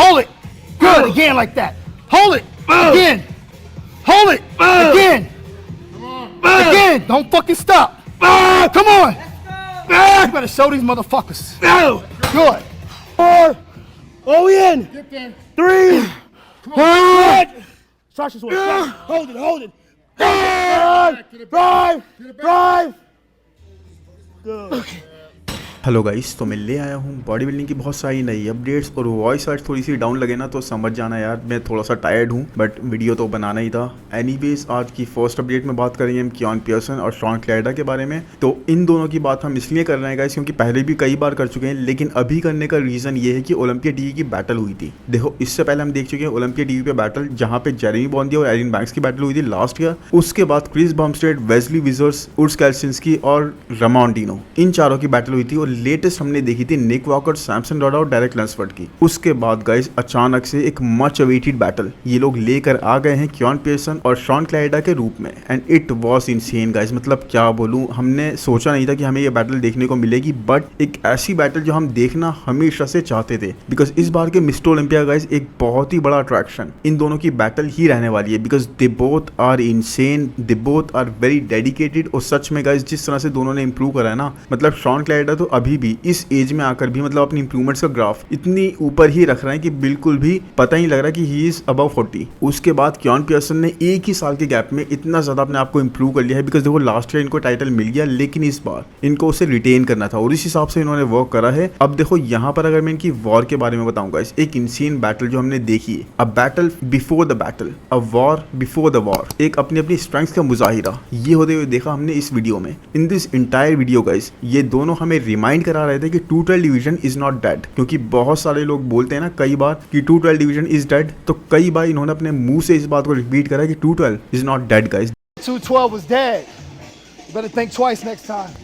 Hold it. Good. Again like that. Hold it. Again. Hold it. Again. Again. Don't fucking stop. Come on. You better show these motherfuckers. Good. 4. Oh, in. 3. Stretch this way. Hold it. Drive. Good. Hello guys, तो मैं ले आया हूँ body building की बहुत सारी नई updates और वॉइस आज थोड़ी सी डाउन लगे ना तो समझ जाना यार, मैं थोड़ा सा टायर्ड हूँ बट वीडियो तो बनाना ही था। एनीवेज आज की फर्स्ट अपडेट में बात करेंगे हम कियान पियर्सन और शॉन क्लाइडा के बारे में। तो इन दोनों की बात हम इसलिए कर रहे हैं गाइस क्योंकि पहले भी कई बार कर चुके हैं, लेकिन अभी करने का रीज़न ये है कि ओलंपिया टीवी की बैटल हुई थी। देखो इससे पहले हम देख चुके हैं ओलंपिया टीवी पे बैटल जहाँ पे जेरेमी बॉन्दिया और एरिन बैंक्स की बैटल हुई थी लास्ट ईयर। उसके बाद क्रिस बमस्टेड, वेस्ली विजर्स, उर्स कैल्सिंस्की और रमॉन्टिनो, इन चारों की बैटल हुई थी। और लेटेस्ट हमने देखी थी निक वॉकर, सैमसन रॉडा और डेरेक लैंसफोर्ड की। उसके बाद गाइस अचानक से एक मच अवेटेड बैटल ये लोग लेकर आ गए हैं कियान पियर्सन और शॉन क्लाइडा के रूप में, and it was insane guys. मतलब क्या बोलूं, हमने सोचा नहीं था कि हमें ये बैटल देखने को मिलेगी, बट एक ऐसी बैटल जो हम देखना हमेशा से चाहते थे, बिकॉज इस बार के मिस्टर ओलंपिया गाइस एक बहुत ही बड़ा अट्रैक्शन इन दोनों की बैटल ही रहने वाली है, because they both are insane, they both are very dedicated. और सच में गाइस जिस तरह से दोनों ने इंप्रूव करा है ना, मतलब शॉन क्लाइडा तो अभी भी इस एज में आकर भी मतलब अपनी इंप्रूवमेंट्स का ग्राफ इतनी ऊपर ही रख रहे हैं कि बिल्कुल भी पता ही नहीं लग रहा कि ही इज अबव 40। उसके बाद कियान पियर्सन ने एक ही साल के गैप में इतना ज्यादा अपने आप को इंप्रूव कर लिया है, बिकॉज देखो लास्ट ईयर इनको टाइटल मिल गया, लेकिन इस बार इनको उसे रिटेन करना था और इस हिसाब से इन्होंने वर्क करा है। अब देखो यहाँ पर अगर मैं इनकी वॉर के बारे में बताऊंगा, एक इंसीन बैटल जो हमने देखी है, a battle before the battle, a war before the war, एक अपनी अपनी स्ट्रेंथ का मुजाहिरा ये होते हुए देखा हमने इस वीडियो में। In this entire video guys ये दोनों हमें रिमाइंड करा रहे थे कि 212 डिवीजन इज नॉट डेड, क्योंकि बहुत सारे लोग बोलते हैं ना कई बार कि 212 डिवीजन इज डेड, तो कई बार इन्होंने अपने मुंह से इस बात को रिपीट करा कि 212 is not dead guys. 212 was dead. You better think twice next time.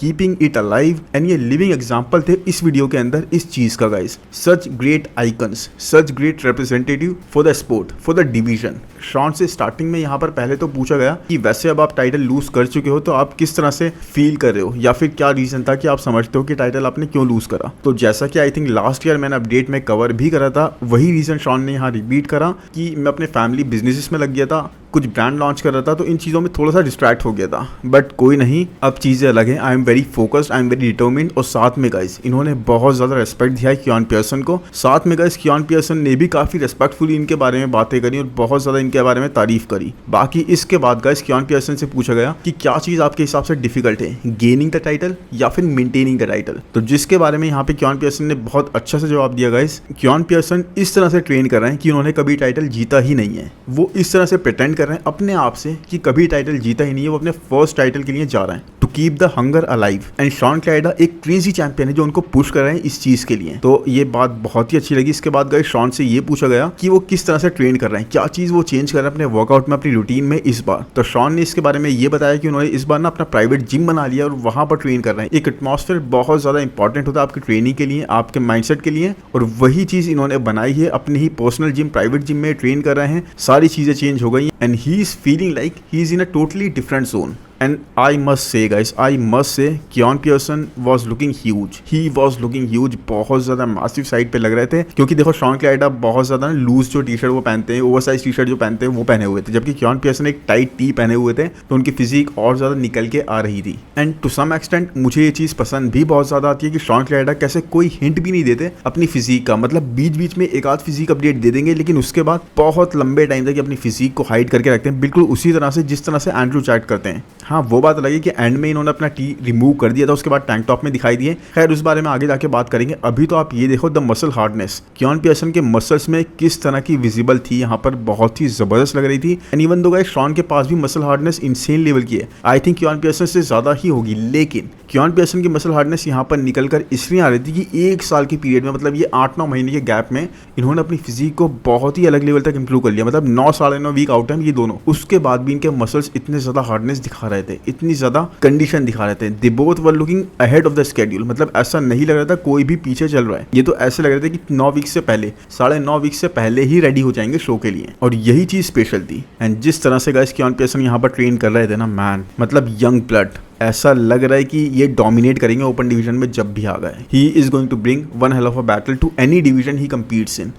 Keeping it alive, and ये लिविंग एग्जाम्पल थे इस वीडियो के अंदर इस चीज का guys. Such great icons, such great representative for the sport, for the division. Shawn से starting में यहाँ पर पहले तो पूछा गया कि वैसे अब आप टाइटल लूज कर चुके हो तो आप किस तरह से फील कर रहे हो, या फिर क्या रीजन था कि आप समझते हो कि टाइटल आपने क्यों लूज करा। तो जैसा कि आई थिंक लास्ट ईयर मैंने अपडेट में कवर भी करा था, वही रीजन शॉन ने यहाँ रिपीट करा कि मैं अपने फैमिली बिजनेसेस में लग गया था, कुछ ब्रांड लॉन्च कर रहा था, तो इन चीज़ों में थोड़ा सा डिस्ट्रैक्ट हो गया था। बट कोई नहीं, अब चीज़ें अलग हैं। I am very focused, I am very determined. और साथ में गाइस इन्होंने बहुत ज़्यादा रेस्पेक्ट दिया है कियान पियर्सन को। साथ में गाइस कियान पियर्सन ने भी काफ़ी रेस्पेक्टफुली इनके बारे में बातें करी और बहुत ज़्यादा इनके बारे में तारीफ करी। बाकी इसके बाद गाइस कियान पियर्सन से पूछा गया कि क्या चीज़ आपके हिसाब से डिफिकल्ट है, गेनिंग द टाइटल या फिर मेंटेनिंग द टाइटल। तो जिसके बारे में यहाँ पे कियान पियर्सन ने बहुत अच्छा से जवाब दिया गाइस। कियान पियर्सन इस तरह से ट्रेन कर रहे हैं कि उन्होंने कभी टाइटल जीता ही नहीं है। वो इस तरह से प्रिटेंड कर रहे हैं अपने आप कि कभी टाइटल जीता ही नहीं है, वो अपने फर्स्ट टाइटल के लिए जा रहे हैं, to keep the hunger alive. And Shaun Clarida एक क्रेजी चैंपियन है जो उनको पुश कर रहे हैं इस चीज के लिए, तो ये बात बहुत ही अच्छी लगी। इसके बाद गाइस शॉन से ये पूछा गया कि वो किस तरह से ट्रेन कर रहे हैं, क्या चीज वो चेंज कर रहे हैं अपने वर्कआउट में, अपनी रूटीन में इस बार। तो शॉन ने इसके बारे में ये बताया कि उन्होंने इस बार ना अपना प्राइवेट जिम बना लिया और वहां पर ट्रेन कर रहे हैं। एक एटमॉस्फेयर बहुत ज्यादा इंपॉर्टेंट होता है आपकी ट्रेनिंग के लिए, आपके माइंडसेट के लिए, और वही चीज इन्होंने बनाई है। अपनी ही पर्सनल जिम, प्राइवेट जिम में ट्रेन कर रहे हैं, सारी चीजें चेंज हो गई and he is feeling like he is in a totally different zone. And I must say guys, I must say Keone Pearson was looking huge. He was looking huge. बहुत ज़्यादा massive side पे लग रहे थे, क्योंकि देखो Shawn क्लाइडा बहुत ज़्यादा लूज जो टी शर्ट वो पहनते हैं, ओवरसाइज टी शर्ट जो पहनते हैं वो पहने हुए थे, जबकि कियान पियर्सन एक टाइट टी पहने हुए थे, तो उनकी फिजिक और ज़्यादा निकल के आ रही थी। एंड टू सम एक्सटेंट मुझे ये चीज़ पसंद भी बहुत ज़्यादा आती है कि शॉन क्लाइडा कैसे कोई हिंट भी नहीं देते अपनी फिजिक का, मतलब बीच बीच में एक आध फिजिक अपडेट दे देंगे, लेकिन उसके बाद बहुत लंबे टाइम तक अपनी फिजिक को हाइड करके रखते हैं, बिल्कुल उसी तरह से जिस तरह से एंड्रू चैट करते हैं। हाँ वो बात अलग है कि एंड में इन्होंने अपना टी रिमूव कर दिया था, उसके बाद टैंक टॉप में दिखाई दिए। खैर उस बारे में आगे जाके बात करेंगे। अभी तो आप ये देखो the muscle hardness, Keone Pearson के मसल्स में किस तरह की विजिबल थी, यहाँ पर बहुत ही जबरदस्त लग रही थी। And even though guys Shawn के पास भी मसल हार्डनेस इंसेन लेवल की है, आई थिंक कियान पियर्सन से ज्यादा ही होगी, लेकिन कियान पियर्सन की मसल हार्डनेस यहाँ पर निकल कर इसलिए आ रही थी कि एक साल के पीरियड में, मतलब ये 8-9 महीने के गैप में इन्होंने अपनी फिजिक को बहुत ही अलग लेवल तक इंप्रूव कर लिया। मतलब 9 साढ़े 9 वीक आउट है ये दोनों, उसके बाद भी इनके मसल्स इतने ज्यादा हार्डनेस दिखा रहे थे, इतनी ज्यादा कंडीशन दिखा रहे थे। दे both were looking ahead of the schedule, मतलब ऐसा नहीं लग रहा था कोई भी पीछे चल रहा है। ये तो ऐसे लग रहा था कि 9 वीक से पहले, 9.5 वीक से पहले ही रेडी हो जाएंगे शो के लिए, और यही चीज स्पेशल थी। एंड जिस तरह से गाइस कियान पियर्सन यहाँ पर ट्रेन कर रहे थे ना मैन, मतलब यंग ब्लड, ऐसा लग रहा है कि ये डोमिनेट करेंगे ओपन डिवीजन में जब भी आ गए। He is going to bring one hell of a battle to any division he competes in.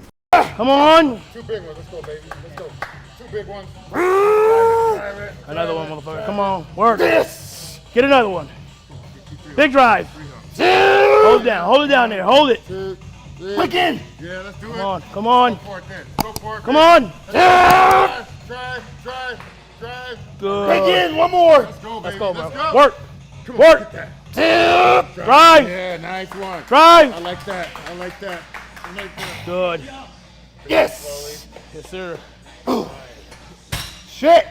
Come on. 2 big ones. Let's go, baby. Let's go. 2 big ones. Another one, motherfucker. Come on. Work. Yes. Get another one. Big drive. Hold it down. Hold it down there. Hold it. 2, 3. Again. Yeah, let's do it. Come on. Come on. Go for it then. Go for it. Come on. Drive. Good. Again. One more. Let's go, baby. Let's go, bro. Let's go. Work. Come on, Work. get that. Drive. Yeah, nice one. Drive. I like that. I like that. Good. Yes. Yes, sir. Shit.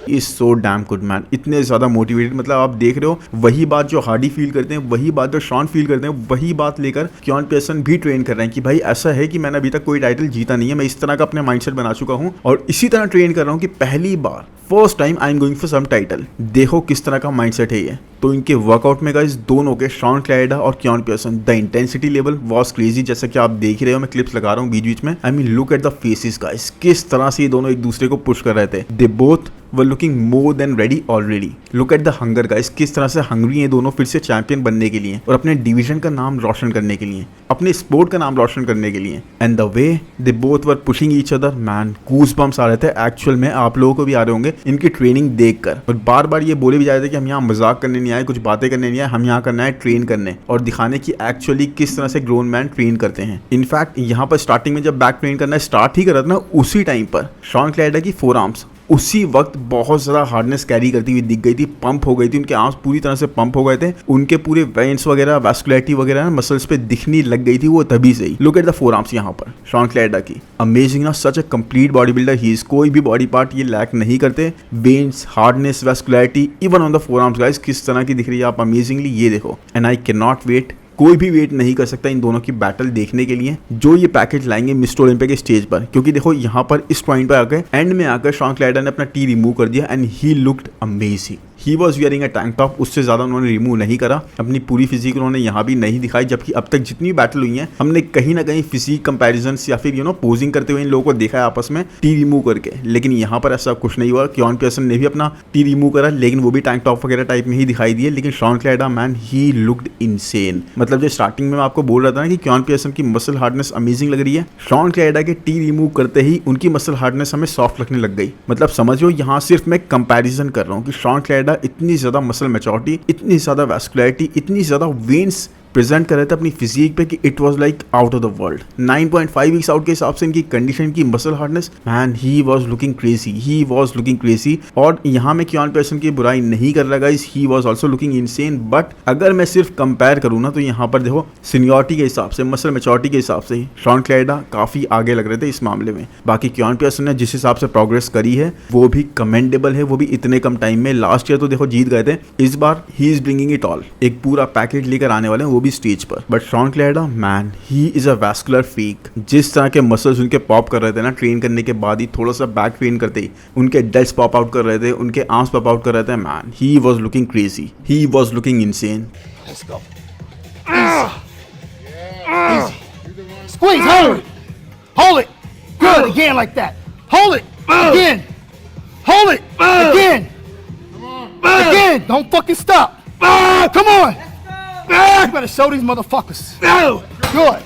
Is so damn good man, इतने ज़्यादा motivated, मतलब आप देख रहे हो वही बात जो हार्डी फील करते हैं, वही बात जो शॉन फील करते हैं, वही बात लेकर कियान पियर्सन भी ट्रेन कर रहे हैं कि भाई ऐसा है कि मैंने अभी तक कोई टाइटल जीता नहीं है, मैं इस तरह का अपने माइंडसेट बना चुका हूँ और इसी तरह ट्रेन कर रहा हूँ कि पहली बार first time I am going for some title. देखो किस तरह का माइंडसेट है ये। तो इनके वर्कआउट में गाइस दोनों के, शॉन क्लाइडा और Keone Pearson, the intensity level was crazy, जैसा कि आप देख रहे हो, मैं क्लिप्स लगा रहा हूँ बीच बीच में। I mean look at the faces guys, किस तरह से ये दोनों एक दूसरे को पुश कर रहे थे। दे both were looking more than ready already. Look at the hunger guys, किस तरह से हंग्री हैं दोनों फिर से चैंपियन बनने के लिए और अपने डिवीजन का नाम रोशन करने के लिए, अपने स्पोर्ट का नाम रोशन करने के लिए। And the way they both were pushing each other man, goosebumps आ रहे थे एक्चुअल में, आप लोगों को भी आ रहे होंगे इनकी ट्रेनिंग देखकर। और बार बार ये बोले भी जा रहे थे कि हम यहाँ मजाक करने नहीं आए, कुछ बातें करने नहीं आए, हम यहाँ करना है ट्रेन करने और दिखाने की एक्चुअली किस तरह से ग्रोन मैन ट्रेन करते हैं। इनफैक्ट यहाँ पर स्टार्टिंग में जब बैक ट्रेन करना स्टार्ट ही कर रहा था ना, उसी टाइम पर शॉन क्लाइडा की फोर आर्म्स उसी वक्त बहुत ज़्यादा हार्डनेस कैरी करती हुई दिख गई थी, पंप हो गई थी, उनके आर्म्स पूरी तरह से पंप हो गए थे, उनके पूरे वेन्स वगैरह, वैस्कुलरिटी वगैरह मसल्स पे दिखनी लग गई थी वो तभी से ही। Look at the forearms यहाँ पर शॉन क्लाइडा की, अमेजिंग ना, such a complete bodybuilder he is. कोई भी बॉडी पार्ट ये लैक नहीं करते, veins, hardness, vascularity, even on the forearms guys किस तरह की दिख रही है आप अमेजिंगली, ये देखो। And I can not wait, कोई भी वेट नहीं कर सकता इन दोनों की बैटल देखने के लिए, जो ये पैकेज लाएंगे मिस्टर ओलंपिया के स्टेज पर। क्योंकि देखो यहाँ पर इस पॉइंट पर आकर एंड में आकर शॉन क्लाइडा ने अपना टी रिमूव कर दिया and he looked amazing. He was wearing a tank top, उससे ज़्यादा उन्होंने रिमूव नहीं करा, अपनी पूरी फिजिक उन्होंने यहाँ भी नहीं दिखाई। जबकि अब तक जितनी बैटल हुई हैं हमने कहीं ना कहीं फिजिक कंपैरिजन या फिर पोजिंग करते हुए इन लोगों को देखा है आपस में टी रिमूव करके, लेकिन यहाँ पर ऐसा कुछ नहीं हुआ। कियान पियर्सन ने भी अपना टी रिमूव करा, लेकिन वो भी टैंक टॉप वगैरह टाइप में ही दिखाई दिए। लेकिन Shaun Clarida man, he looked insane. मतलब जो स्टार्टिंग में मैं आपको बोल रहा था ना कि कियान पियर्सन की मसल हार्डनेस अमेजिंग लग रही है, शॉन क्लाइडा के टी रिमूव करते ही उनकी मसल हार्डनेस हमें सॉफ्ट लगने लग गई। मतलब समझो यहाँ सिर्फ मैं कंपैरिजन कर रहा हूँ कि शॉन क्लाइडा इतनी ज्यादा मसल मैच्योरिटी, इतनी ज्यादा वैस्कुलरिटी, इतनी ज्यादा वेन्स प्रेजेंट कर रहे थे अपनी फिजिक पे कि it was like out of the world. 9.5 weeks out के हिसाब से इनकी कंडीशन की muscle hardness, man he was looking crazy, he was looking crazy. और यहाँ मैं कियान पियर्सन की बुराई नहीं कर रहा guys, he was also looking insane. But अगर मैं सिर्फ कंपेयर करूँ ना तो यहाँ पर देखो सीनियरिटी के हिसाब से, मसल मैच्योरिटी के हिसाब से शॉन क्लाइडा काफी आगे लग रहे थे इस मामले में। बाकी कियान पियर्सन ने जिस हिसाब से प्रोग्रेस करी है वो भी कमेंडेबल है, वो भी इतने कम टाइम में। लास्ट ईयर तो देखो जीत गए थे, इस बार he is bringing it all, एक पूरा पैकेज लेकर आने वाले हैं, वो भी स्टेज पर। But Shaun Clarida man, he is a vascular freak. जिस तरह के मसल्स उनके पॉप कर रहे थे ना ट्रेन करने के बाद ही, थोड़ा सा बैक ट्रेन करते ही उनके डेल्ट्स पॉप आउट कर रहे थे, उनके आर्म्स पॉप आउट कर रहे थे, man he was looking crazy, he was looking insane. Let's go. Easy. Squeeze, hold it. Hold it. Good, again like that. Hold it. Again. Hold it. Again. Again. Don't fucking stop. Come on. You better show these motherfuckers. Good.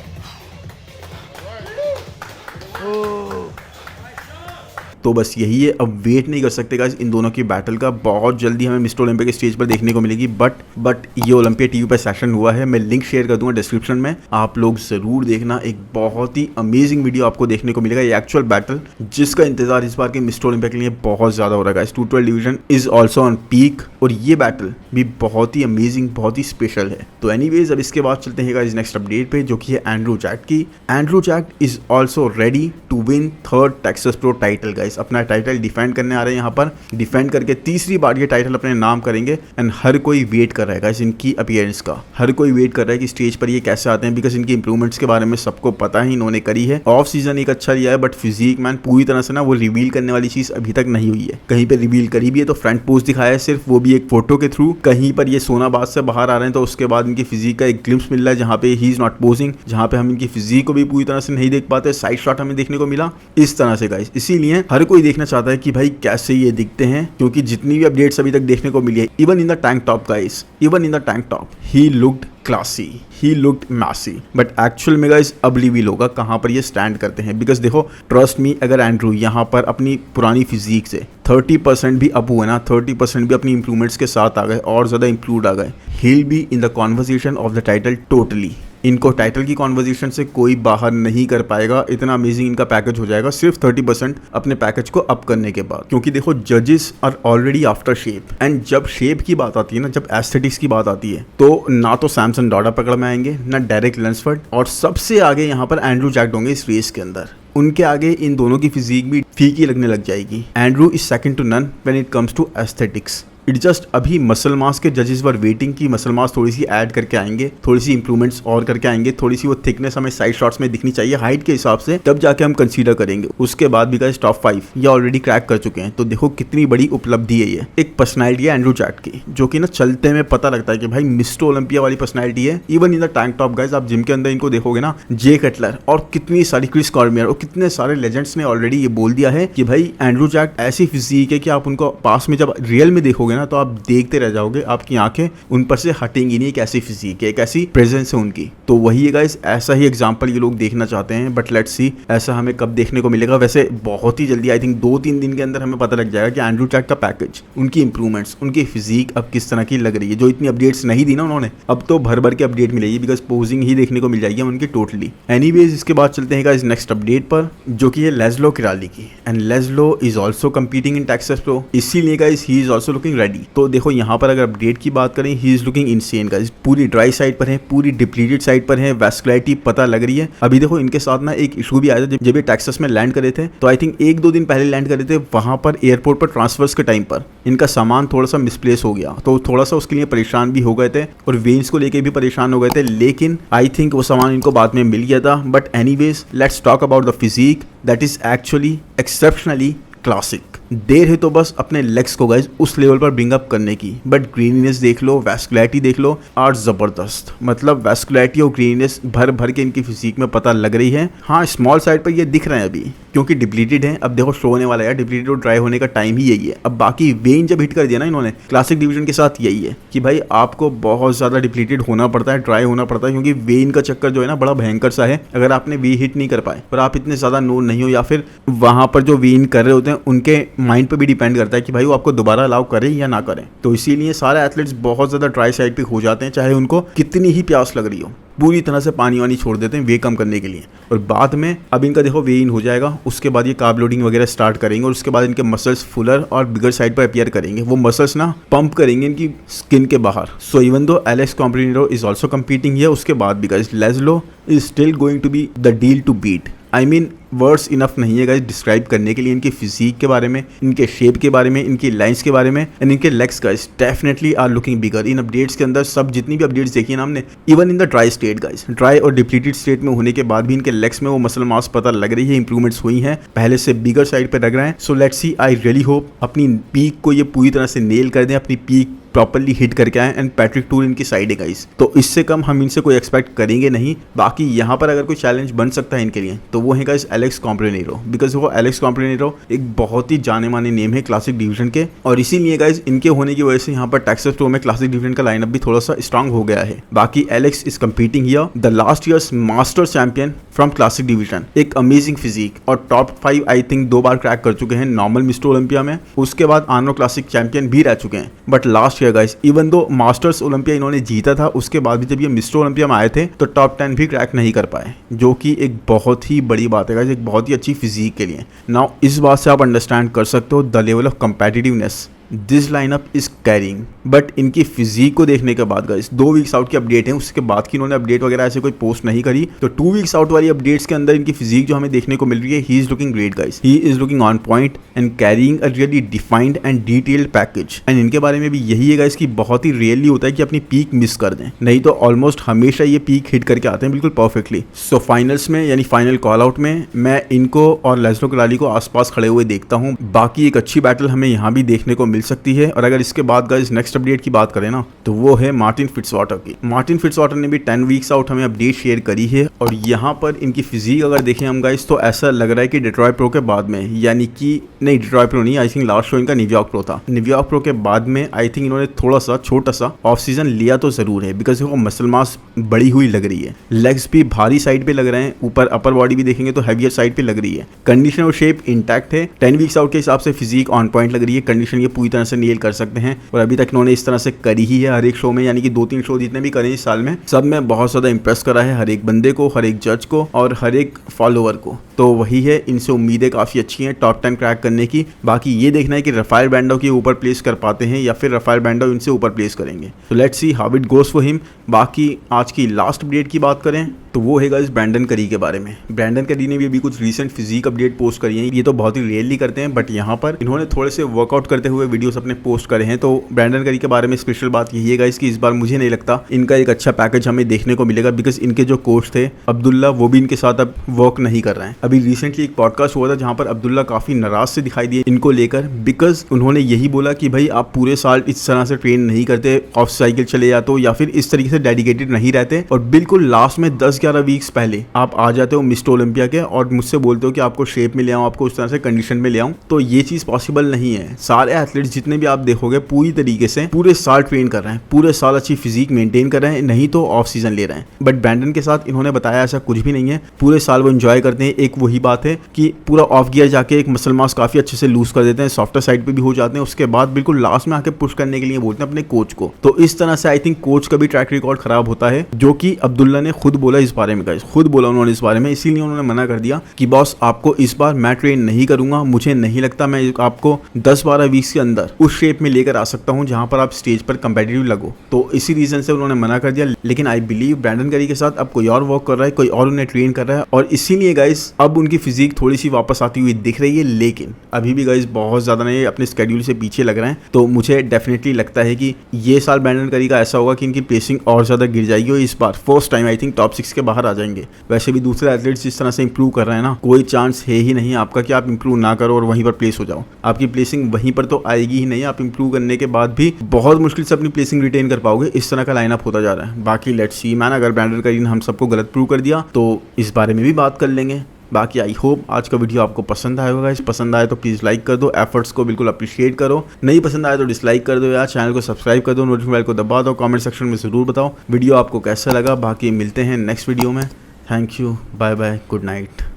तो बस यही है, अब wait नहीं कर सकते guys in दोनों की बैटल का। बहुत जल्दी हमें मिस्टर ओलंपिया के स्टेज पर देखने को मिलेगी। बट ये ओलंपिया टीवी पर सेशन हुआ है, मैं लिंक शेयर कर दूंगा डिस्क्रिप्शन में, आप लोग जरूर देखना। एक बहुत ही अमेजिंग वीडियो आपको देखने को मिलेगा, ये एक्चुअल बैटल जिसका इंतजार इस बार के मिस्टर ओलंपिया के लिए बहुत ज्यादा हो रहा है guys. 212 division is also on peak और ये बैटल भी बहुत ही अमेजिंग, बहुत ही स्पेशल है। तो एनीवेज अब इसके बाद चलते हैं गाइस नेक्स्ट अपडेट पे, जो कि है एंड्रू जैक की। Andrew Jack is also ready to win 3rd Texas Pro title guys. Guys अपना टाइटल डिफेंड करने आ रहे हैं यहाँ पर, डिफेंड करके तीसरी बार ये टाइटल अपने नाम करेंगे। एंड हर कोई वेट कर रहा है गाइस इनकी अपीयरेंस का, हर कोई वेट कर रहा है कि स्टेज पर ये कैसे आते हैं, बिकॉज इनकी इंप्रूवमेंट्स के बारे में सबको पता ही इन्होंने करी है। ऑफ सीजन एक अच्छा लिया है, बट फिजिक मैन पूरी तरह से ना वो रिवील करने वाली चीज अभी तक नहीं हुई है। कहीं पे रिवील करी भी है तो फ्रंट पोज दिखाया है सिर्फ, वो भी एक फोटो के थ्रू। कहीं पर ये सोनाबाद से बाहर आ रहे हैं तो उसके बाद इनकी फिजिक का एक ग्लिम्स मिल रहा है जहाँ पे ही इज नॉट पोजिंग, जहाँ पे हम इनकी फिजिक को भी पूरी तरह से नहीं देख पाते। साइड शॉट हमें देखने को मिला इस तरह से गाइस, इसीलिए हर कोई देखना चाहता है कि भाई कैसे ये दिखते हैं, क्योंकि जितनी भी अपडेट्स अभी तक देखने को मिली है, even in the tank top guys, even in the tank top he looked classy, he looked massy. But actual में गाइस अब रिवील होगा कहाँ पर ये स्टैंड करते हैं, बिकॉज देखो ट्रस्ट मी, अगर एंड्रू यहाँ पर अपनी पुरानी फिजिक से 30% भी अप हुए ना, 30% भी अपनी इंप्रूवमेंट्स के साथ आ गए और ज़्यादा इंप्रूव आ गए, he will be in the conversation of the title totally. इनको टाइटल की कॉन्वर्जेशन से कोई बाहर नहीं कर पाएगा, इतना अमेजिंग इनका पैकेज हो जाएगा सिर्फ 30% अपने पैकेज को अप करने के बाद। क्योंकि देखो जजेस are already after shape, and जब शेप की बात आती है ना, जब एस्थेटिक्स की बात आती है, तो ना तो सैमसन डॉडा पकड़ में आएंगे, ना डेरेक लैंसफोर्ड, और सबसे आगे यहाँ पर एंड्रू जैक्ट होंगे इस रेस के अंदर। उनके आगे इन दोनों की फिजिक भी फीकी लगने लग जाएगी। Andrew is second to none when it comes to aesthetics. It just अभी मसल मास के जजेस वर वेटिंग की मसल मास थोड़ी सी ऐड करके आएंगे, थोड़ी सी इंप्रूवमेंट्स और करके आएंगे, थोड़ी सी वो थिकनेस हमें साइड शॉट्स में दिखनी चाहिए हाइट के हिसाब से, तब जाके हम कंसीडर करेंगे। उसके बाद भी गाइस टॉप 5 ये ऑलरेडी क्रैक कर चुके हैं, तो देखो कितनी बड़ी उपलब्धि है ये। एक पर्सनैलिटी है एंड्रू जैक्ट की जो कि ना चलते में पता लगता है कि भाई मिस्टर ओलंपिया वाली पर्सनैलिटी है। Even in the tank top guys, आप जिम के अंदर इनको देखोगे ना, जे कटलर और कितनी सारी क्रिस कॉर्मियर और कितने सारे लेजेंड्स ने ऑलरेडी ये बोल दिया है कि भाई एंड्रू जैक्ट ऐसी फिजिक है कि आप उनको पास में जब रियल में देखोगे ना, तो आप देखते रह जाओगे, आपकी आंखें उन पर से हटेंगी नहीं। एक ऐसी फिजिक है, एक ऐसी प्रेजेंस है उनकी। तो वही है गाइस, ऐसा ही एग्जांपल ये लोग देखना चाहते हैं, बट लेट्स सी ऐसा हमें कब देखने को मिलेगा। वैसे बहुत ही जल्दी, आई थिंक 2-3 दिन के अंदर हमें पता लग जाएगा कि एंड्रू जैक्ट का पैकेज, उनकी इंप्रूवमेंट्स, उनकी फिजिक अब किस तरह की लग रही है। जो इतनी अपडेट्स नहीं दी ना उन्होंने, अब तो भर भर के अपडेट मिलेगी, बिकॉज पोजिंग ही देखने को मिल जाएगी उनकी टोटली। एनीवेज इसके बाद चलते हैं गाइस नेक्स्ट अपडेट पर, जो कि है लेस्लो किराली की। And Laszlo is also competing in Texas Pro, इसीलिए guys he is also looking ready. तो देखो यहाँ पर अगर अपडेट की बात करें, he is looking insane guys. पूरी ड्राई साइड पर है, पूरी डिप्लीटेड साइड पर है, वैस्कुलरिटी पता लग रही है। अभी देखो इनके साथ ना एक इशू भी आया था जब ये टेक्सास में लैंड करे थे, तो आई थिंक 1-2 दिन पहले लैंड करे थे। वहां पर एयरपोर्ट पर ट्रांसफर्स के टाइम पर इनका सामान थोड़ा सा मिसप्लेस हो गया, तो थोड़ा सा उसके लिए परेशान भी हो गए थे और वेन्स को लेके भी परेशान हो गए थे, लेकिन आई थिंक वो सामान इनको बाद में मिल गया था। But anyways let's talk about the physique that is actually exceptionally classic. देर है तो बस अपने लेग्स को गाइस उस लेवल पर ब्रिंग अप करने की, बट ग्रीनीनेस देख लो, वैस्कुलरिटी देख लो, और जबरदस्त। मतलब वैस्कुलरिटी और ग्रीनीनेस भर भर के इनकी फिजिक में पता लग रही है। हाँ, स्मॉल साइड पर ये दिख रहे हैं अभी, क्योंकि डिप्लीटेड है। अब देखो शो होने वाला है, डिप्लीटेड और ड्राई होने का टाइम ही यही है। अब बाकी वेन जब हिट कर दिया ना इन्होंने क्लासिक डिवीजन के साथ, यही है कि भाई आपको बहुत ज्यादा डिप्लीटेड होना पड़ता है, ड्राई होना पड़ता है, क्योंकि वेन का चक्कर जो है ना बड़ा भयंकर सा है। अगर आपने वे हिट नहीं कर पाए और आप इतने ज्यादा नोन नहीं हो, या फिर वहां पर जो वेन कर रहे होते हैं उनके माइंड पर भी डिपेंड करता है कि भाई वो आपको दोबारा अलाउ करें या ना करें। तो इसीलिए सारे एथलीट्स बहुत ज्यादा ड्राई साइड पे हो जाते हैं, चाहे उनको कितनी ही प्यास लग रही हो, पूरी तरह से पानी वानी छोड़ देते हैं वे कम करने के लिए। और बाद में अब इनका देखो वे इन हो जाएगा, उसके बाद ये कार्ब लोडिंग वगैरह स्टार्ट करेंगे और उसके बाद इनके मसल्स फुलर और बिगर साइड पर अपीयर करेंगे। वो मसल्स ना पंप करेंगे इनकी स्किन के बाहर। So even though Alex Cambronero is also competing here, उसके बाद भी guys Laszlo is still going to be the deal to beat. I mean words enough नहीं है गाइस डिस्क्राइब करने के लिए इनकी फिजिक के बारे में, इनके शेप के बारे में, इनकी लाइंस के बारे में, एंड इनके legs guys definitely are looking bigger. इन अपडेट्स के अंदर सब जितनी भी अपडेट्स देखी ना हमने, even in the dry state guys, dry और डिप्लीटेड स्टेट में होने के बाद भी इनके लेग्स में वो मसल मास पता लग रही है, इंप्रूवमेंट्स हुई हैं, पहले से बिगर साइड पे लग रहे हैं। So let's see, I really hope अपनी पीक को ये पूरी तरह से नेल कर दें, अपनी पीक प्रॉपर्ली हिट करके आए। एंड पैट्रिक टूर इनकी साइड है गाइस, तो इससे कम हम इनसे कोई एक्सपेक्ट करेंगे नहीं। बाकी यहाँ पर अगर कोई चैलेंज बन सकता है इनके लिए, तो वो है गाइस एलेक्स कॉम्प्रेनेरो, बिकॉज वो एलेक्स कॉम्प्रेनेरो एक बहुत ही जाने माने नेम है क्लासिक डिवीजन के, और इसीलिए गाइस इनके होने की वजह से यहाँ पर टेक्सास प्रो में क्लासिक डिवीजन का लाइनअप भी थोड़ा सा स्ट्रांग हो गया है। बाकी Alex is competing here, the last years master champion from classic division, एक अमेजिंग फिजिक, और top 5 I think 2 bar crack कर चुके हैं नॉर्मल मिस्टर ओलंपिया में। उसके बाद आनो क्लासिक चैंपियन भी रह चुके हैं। But last year guys even though masters Olympia इन्होंने जीता था, उसके बाद भी जब ये मिस्टर ओलंपिया में आए थे तो टॉप 10 भी क्रैक नहीं कर पाए, जो कि एक बहुत ही बड़ी बात है, एक बहुत ही अच्छी फिजिक के लिए। नाउ इस बात से आप अंडरस्टैंड कर सकते हो the level of competitiveness this lineup is carrying. But इनकी फिजिक को देखने के बाद गाइस 2 वीक्स आउट की अपडेट है, उसके बाद की इन्होंने अपडेट वगैरह ऐसे कोई पोस्ट नहीं करी। तो 2 वीक्स आउट वाली अपडेट्स के अंदर इनकी फिजिक जो हमें देखने को मिल रही है, ही is looking great guys, he is looking on point and carrying a really defined and detailed package. And इनके बारे में भी यही है गाइस कि बहुत ही रेयरली होता है कि अपनी पीक मिस कर दें, नहीं तो ऑलमोस्ट हमेशा ये पीक हिट करके आते हैं बिल्कुल परफेक्टली। सो फाइनल्स में यानी फाइनल कॉल आउट में मैं इनको और लेस्नो क्लाली को आसपास खड़े हुए देखता हूँ। बाकी एक अच्छी बैटल हमें यहाँ भी देखने को मिल सकती है। और अगर इसके बाद गाइस नेक्स्ट अपडेट की बात करें ना, तो वो है मार्टिन फिट्जवाटर की। मार्टिन फिट्जवाटर ने भी 10 वीक्स आउट हमें अपडेट शेयर करी है। और यहाँ पर इनकी फिजिक अगर देखें हम गाइस, तो ऐसा लग रहा है कि डेट्रॉयट प्रो के बाद में, यानी कि नहीं डेट्रॉयट प्रो नहीं, आई थिंक लास्ट शो इनका न्यूयॉर्क प्रो था। न्यूयॉर्क प्रो के बाद में आई थिंक इन्होंने थोड़ा सा छोटा सा ऑफ सीजन लिया तो जरूर है, बिकॉज वो मसल मास बड़ी हुई लग रही है, लेग्स भी भारी साइड पे लग रहे हैं, ऊपर अपर बॉडी भी देखेंगे तो हैवियर साइड पे लग रही है। कंडीशन और शेप इंटैक्ट है। 10 वीक्स आउट के हिसाब से फिजिक ऑन पॉइंट लग रही है, कंडीशन ये पूरी तरह से नेल कर सकते हैं। और अभी तक इन्होंने इस तरह से करी ही है हर एक शो में, यानी कि 2-3 शो जितने भी करे इस साल में, सब में बहुत ज़्यादा इंप्रेस करा है हर एक बंदे को, हर एक जज को और हर एक फॉलोअर को। तो वही है, इनसे उम्मीदें काफ़ी अच्छी हैं टॉप 10 क्रैक करने की। बाकी ये देखना है कि राफेल ब्रांडो के ऊपर प्लेस कर पाते हैं या फिर राफेल ब्रांडो इनसे ऊपर प्लेस करेंगे। तो let's see how it goes for him. बाकी आज की लास्ट अपडेट की बात करें तो वो है गाइस ब्रैंडन करी के बारे में। ब्रैंडन करी ने भी अभी कुछ रीसेंट फिजिक अपडेट पोस्ट करी है, ये तो बहुत ही रेयरली करते हैं, बट यहाँ पर इन्होंने थोड़े से वर्कआउट करते हुए वीडियोस अपने पोस्ट करे हैं। तो ब्रैंडन करी के बारे में स्पेशल बात यही है गाइस कि इस बार मुझे नहीं लगता इनका एक अच्छा पैकेज हमें देखने को मिलेगा, बिकॉज इनके जो कोच थे अब्दुल्ला, वो भी इनके साथ अब वर्क नहीं कर रहे हैं। अभी रिसेंटली एक पॉडकास्ट हुआ था जहाँ पर अब्दुल्ला काफी नाराज से दिखाई दिए इनको लेकर, बिकॉज उन्होंने यही बोला कि भाई आप पूरे साल इस तरह से ट्रेन नहीं करते, ऑफ साइकिल चले जाते हो या फिर इस तरीके से डेडिकेटेड नहीं रहते, और बिल्कुल लास्ट में 10-11 वीक्स पहले आप आ जाते हो मिस्टर ओलंपिया के और मुझसे बोलते हो कि आपको शेप में ले आऊं, आपको उस तरह से कंडीशन में ले आऊं। तो ये चीज पॉसिबल नहीं है। सारे एथलीट्स जितने भी आप देखोगे पूरी तरीके से पूरे साल ट्रेन कर रहे हैं, पूरे साल अच्छी फिजिक मेंटेन कर रहे हैं, नहीं तो ऑफ सीजन ले रहे हैं। बट ब्रैंडन के साथ इन्होंने बताया ऐसा कुछ भी नहीं है, पूरे साल वो एंजॉय करते हैं। एक वही बात है कि पूरा ऑफ गियर जाके एक मसल मास काफी अच्छे से लूज कर देते हैं, सॉफ्टर साइड पे भी हो जाते हैं, उसके बाद बिल्कुल लास्ट में आके पुश करने के लिए बोलते हैं अपने कोच को। तो इस तरह से आई थिंक कोच का भी ट्रैक रिकॉर्ड खराब होता है, जो कि अब्दुल्ला ने खुद बोला इस बारे में, खुद बोला उन्होंने इस बारे में, इसीलिए उन्होंने मना कर दिया कि बॉस आपको इस बार मैं ट्रेन नहीं करूंगा, मुझे नहीं लगता मैं आपको 10-12 वीक्स के अंदर उस शेप में लेकर आ सकता हूं जहां पर आप स्टेज पर कंपेटिटिव लगो। तो इसी रीजन से उन्होंने मना कर दिया। लेकिन आई बिलीव ब्रैंडन करी के साथ अब कोई और वर्क कर रहा है, कोई और उन्हें ट्रेन कर रहा है, और इसीलिए गाइस अब उनकी फिजिक थोड़ी सी वापस आती हुई दिख रही है। लेकिन अभी भी गाइस बहुत ज्यादा नहीं अपने स्केड्यूल से पीछे लग रहे हैं। तो मुझे डेफिनेटली लगता है कि ये साल ब्रैंडन करी का ऐसा होगा कि इनकी प्लेसिंग और ज्यादा गिर जाएगी और इस बार first time I think top 6 के बाहर आ जाएंगे। वैसे भी दूसरे एथलीट्स जिस तरह से इंप्रूव कर रहे हैं ना, कोई चांस है ही नहीं आपका कि आप इंप्रूव ना करो और वहीं पर प्लेस हो जाओ। आपकी प्लेसिंग वहीं पर तो आएगी ही नहीं, आप इंप्रूव करने के बाद भी बहुत मुश्किल से अपनी प्लेसिंग रिटेन कर पाओगे। इस तरह का लाइनअप होता जा रहा है। बाकी लेट्स सी मैन, अगर ब्रैंडन करी ने हम सबको गलत प्रूव कर दिया तो इस बारे में भी बात कर लेंगे। बाकी आई होप आज का वीडियो आपको पसंद आया होगा। पसंद आए तो प्लीज़ लाइक कर दो, एफर्ट्स को बिल्कुल अप्रिशिएट करो। नहीं पसंद आए तो डिसलाइक कर दो यार, चैनल को सब्सक्राइब कर दो, नोटिफिकेशन बेल को दबा दो, कमेंट सेक्शन में ज़रूर बताओ वीडियो आपको कैसा लगा। बाकी मिलते हैं नेक्स्ट वीडियो में। Thank you, bye bye, good night.